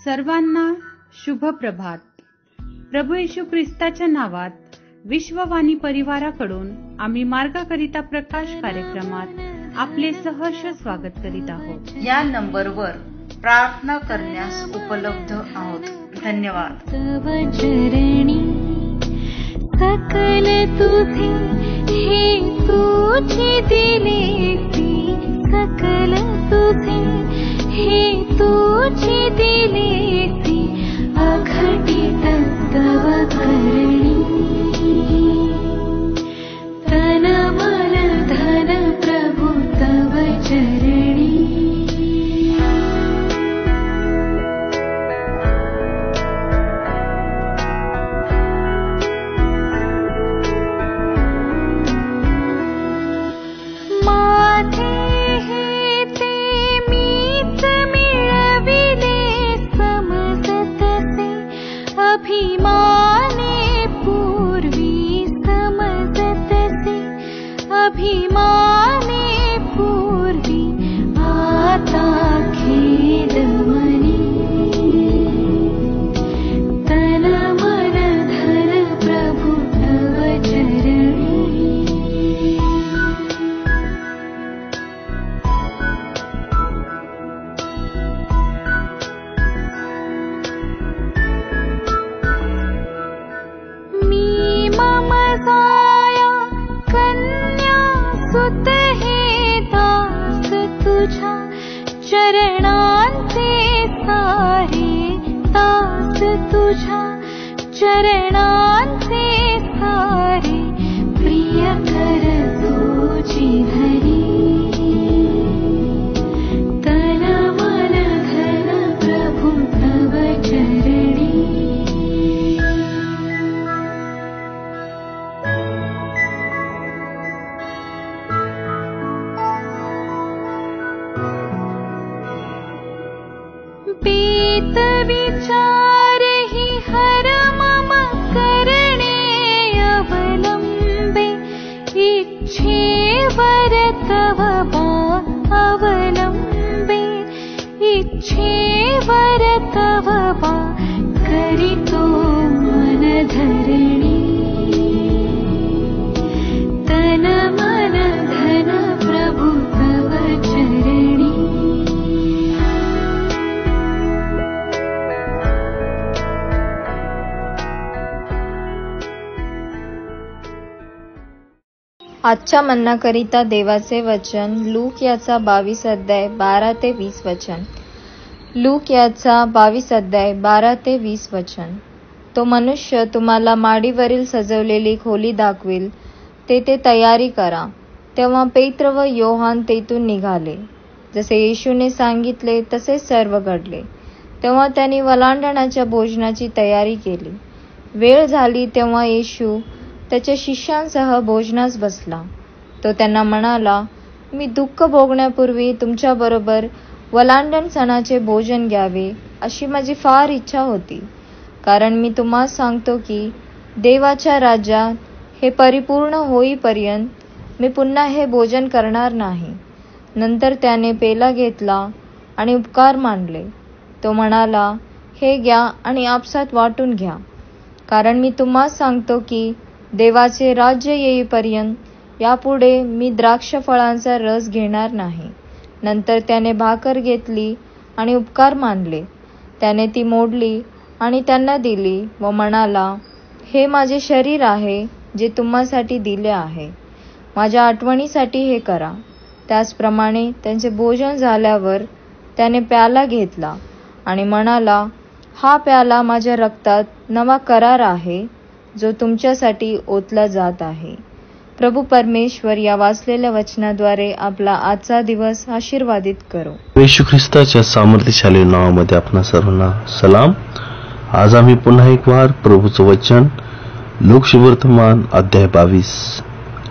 सर्वांना शुभ प्रभात. प्रभू येशू ख्रिस्ताच्या नावात विश्ववाणी परिवाराकडून आम्ही मार्गाकरिता प्रकाश कार्यक्रमात आपले सहर्ष स्वागत करीत आहोत. या नंबरवर प्रार्थना करण्यास उपलब्ध आहोत. धन्यवाद. चरणी सकल तुझे हे तुझे दिले, सकल तुझे हे तुझे दिले, अघटित तव करणी. तन मन धन प्रभु तव चरणी. अभिमाने पूर्वी आता खेद मनी. तन मन धन प्रभु तव चरणी. मी मम जाया कन्या सुत हे दास तुझ्या चरणांचे सारे, दास तुझ्या चरणांचे सारे, प्रिय कर तुझी धरी. तन मन धन प्रभु तव चरणी. पीत विचार ही हर मम करणे अवलंबे, इच्छेवर तव बा अवलंबे, इच्छेवर तव बा करितो मन धरणी. तन मन धन प्रभु तव चरणी. आजच्या मन्नाकरिता देवाचे वचन लूक याचा 22 अध्याय 12 ते 20 वचन. लूक याचा 22 अध्याय 12 ते 20 वचन. तो मनुष्य तुम्हाला माडीवरील सजवलेली खोली दाखवेल, तेथे तयारी करा. तेव्हा पेत्र व योहान तेथून निघाले. जसे येशूने सांगितले तसेच सर्व घडले. तेव्हा त्यांनी वलांडणाच्या भोजनाची तयारी केली. वेळ झाली तेव्हा येशू त्याच्या शिष्यांसह भोजनास बसला. तो त्यांना म्हणाला, मी दुःख भोगण्यापूर्वी तुमच्याबरोबर वलांडण सणाचे भोजन घ्यावे अशी माझी फार इच्छा होती. कारण मी तुम्हाला सांगतो की देवाच्या राज्यात हे परिपूर्ण होईपर्यंत मी पुन्हा हे भोजन करणार नाही. नंतर त्याने पेला घेतला आणि उपकार मानले. तो म्हणाला, हे घ्या आणि आपसात वाटून घ्या. कारण मी तुम्हाला सांगतो की देवाचे राज्य येईपर्यंत यापुढे मी द्राक्ष फळांचा रस घेणार नाही. नंतर त्याने भाकर घेतली आणि उपकार मानले. त्याने ती मोडली आणि त्यांना दिली व म्हणाला, हे माझे शरीर आहे जे तुम्हासाठी दिले आहे. माझ्या आठवणीसाठी हे करा. त्याचप्रमाणे त्यांचे भोजन झाल्यावर त्याने प्याला घेतला आणि म्हणाला, हा प्याला माझ्या रक्तात नवा करार आहे जो तुमच्यासाठी ओतला जात आहे. प्रभू परमेश्वर या वाचलेल्या वचनाद्वारे आपला आजचा दिवस आशीर्वादित करो. येशू ख्रिस्ताच्या सामर्थ्यशाली नावामध्ये आपणा सर्वांना सलाम. आज आम्ही पुन्हा एक वार प्रभूचं वचन लूक शुभवर्तमान अध्याय 22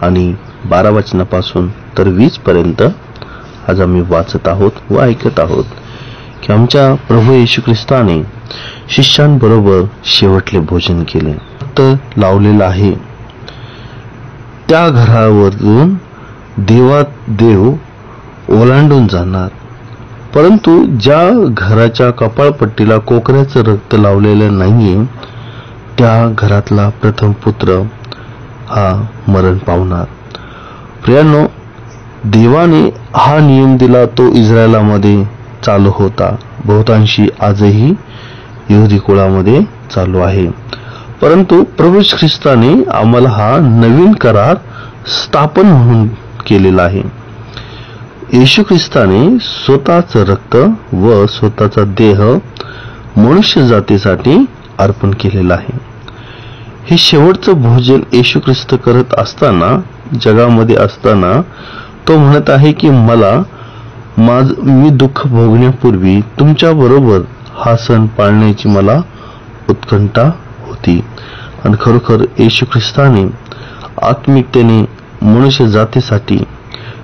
आणि 12 वचनापासून तर 20 पर्यंत आज आम्ही वाचत आहोत व ऐकत आहोत की आमच्या प्रभू येशू ख्रिस्ताने शिष्यांबरोबर शेवटले भोजन केले. लावलेलं आहे त्या घरावरून देवात देव ओलांडून जाणार परंतु ज्या घराच्या कपाळपट्टीला कोकऱ्याचं रक्त लावलेलं नाहीये त्या घरातला प्रथम पुत्र हा मरण पावणार. प्रियांनो, देवाने हा नियम दिला तो इस्रायलामध्ये चालू होता, बहुतांशी आजही यहुदी कुळामध्ये चालू आहे. परंतु प्रभू ख्रिस्ताने आम्हाला हा नवीन करार स्थापन म्हणून केलेला आहे. येशू ख्रिस्ताने स्वतःच रक्त व स्वतःचा देह मनुष्य जातीसाठी अर्पण केलेला आहे. हे शेवटचं भोजन येशू ख्रिस्त करत असताना, जगामध्ये असताना तो म्हणत आहे की मी दुःख भोगण्यापूर्वी तुमच्या बरोबर हा सण पाळण्याची मला उत्कंठा होती. आणि खरोखर येशू ख्रिस्ताने आत्मिकतेने मनुष्य जातीसाठी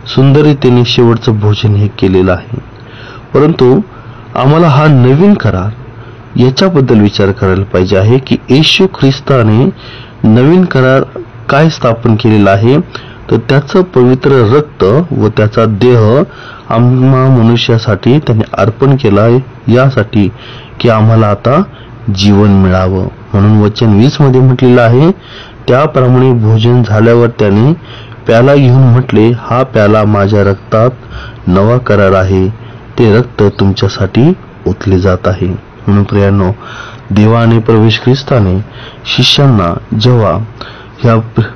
सुंदरतेने शेवटचं भोजन हे केलेलं आहे. परंतु आम्हाला हा नवीन करार याच्याबद्दल विचार करायला पाहिजे आहे की येशू ख्रिस्ताने नवीन करार काय स्थापन केलेला आहे, तर त्याचं पवित्र रक्त व त्याचा देह आम्हा मनुष्यासाठी त्याने अर्पण केला यासाठी की आम्हाला आता जीवन मिळावं. म्हणून वचन 20 मध्ये म्हटलेलं आहे, त्याप्रमाणे भोजन झाल्यावर त्याने प्याला घेऊन म्हटले, हा प्याला माझ्या रक्तात नवा करार आहे, ते रक्त तुमच्यासाठी ओतले जात आहे. म्हणून प्रियांनो, देवाने प्रवेश ख्रिस्ताने शिष्यांना जेव्हा या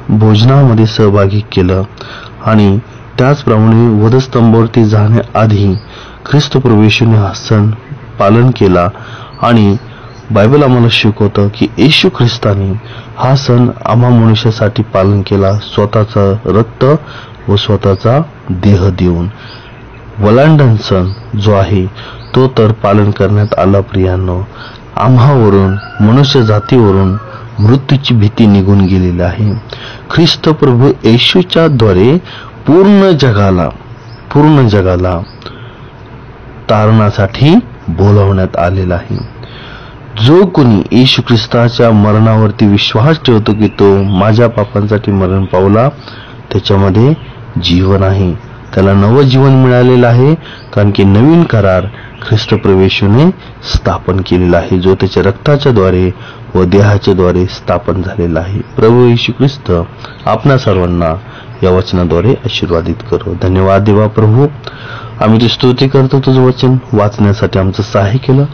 भोजनामध्ये सहभागी केलं आणि त्याचप्रमाणे वधस्तंभावरती जाण्याआधी ख्रिस्त प्रभूने हा सण पालन केला. आणि बायबल आम्हाला शिकवतं की येशू ख्रिस्ताने हा सण आम्हा मनुष्यासाठी पालन केला, स्वतःचा रक्त व स्वतःचा देह देऊन. वलांडन सण जो आहे तो तर पालन करण्यात आला. प्रियांनो, आम्हावरून, मनुष्य जातीवरून मृत्यूची भीती निघून गेलेली आहे. ख्रिस्त प्रभू येशूच्या द्वारे पूर्ण जगाला तारणासाठी बोलावण्यात आलेला आहे. जो कोणी येशू ख्रिस्ताच्या मरणावरती विश्वास ठेवतो की तो माझ्या पापांसाठी मरण पावला, त्याच्यामध्ये जीवन आहे, त्याला नवं जीवन मिळालेलं आहे. कारण की नवीन करार ख्रिस्त प्रभूने स्थापन केलेला आहे, जो त्याच्या रक्ताच्या द्वारे व देहाच्या द्वारे स्थापन झालेला आहे. प्रभू येशू ख्रिस्त आपणा सर्वांना या वचनाद्वारे आशीर्वादित करो. धन्यवाद देवा प्रभू, आम्ही तुझी स्तुती करतो. तुझं वचन वाचण्यासाठी आमचं सहाय्य केलं,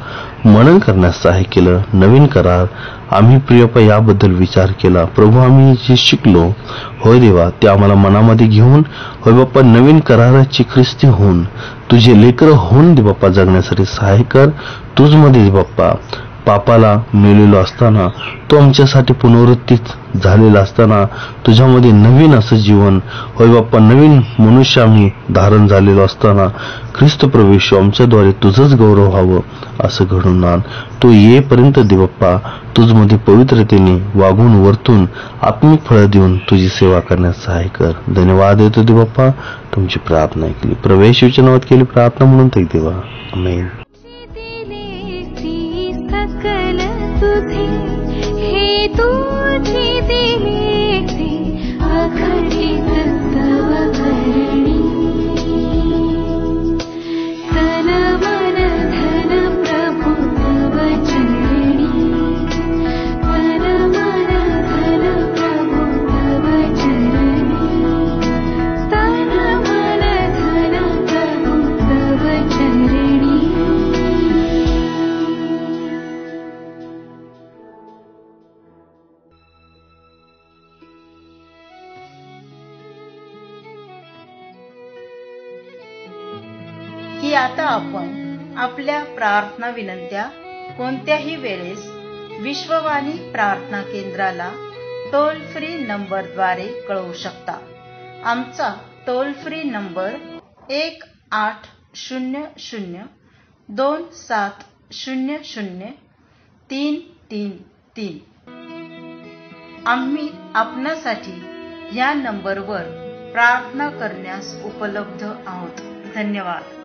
मनन करण्यास सहाय्य केलं. नवीन करार आम्ही प्रियपा याबद्दल विचार केला. प्रभू, आम्ही जे शिकलो होय देवा ते आम्हाला मनामध्ये घेऊन होय बाप्पा नवीन कराराची ख्रिस्ती होऊन तुझे लेकरं होऊन दे बाप्पा जगण्यासाठी सहाय्य कर. तुझमध्ये बाप्पा पापाला मेलेलो असताना, तो आमच्यासाठी पुनरुत्थित झालेला असताना, तुझ्यामध्ये नवीन असं जीवन होय बाप्पा नवीन मनुष्य आम्ही धारण झालेलो असताना, ख्रिस्त प्रभू आमच्याद्वारे तुझंच गौरव व्हावं असं घडून आण. तो येईपर्यंत दे बाप्पा तुझमध्ये पवित्रतेने वागून वर्तून आत्मिक फळं देऊन तुझी सेवा करण्यास सहाय्य कर. धन्यवाद देतो दे बाप्पा, तुमची प्रार्थना ऐकली, प्रवेश नावात केली प्रार्थना म्हणून ते देवा. आमेन. सकल तुझे हे तुझे दिलेचे अखंडित तव करणी, तन मन धन प्रभु तव चरणी, तन मन धन प्रभु तव चरणी, तन मन धन प्रभु तव चरणी. की आता आपण आपल्या प्रार्थना विनंत्या कोणत्याही वेळेस विश्ववाणी प्रार्थना केंद्राला टोल फ्री नंबरद्वारे कळवू शकता. आमचा टोल फ्री नंबर 1800-2700-333. आम्ही आपणासाठी या नंबरवर प्रार्थना करण्यास उपलब्ध आहोत. धन्यवाद.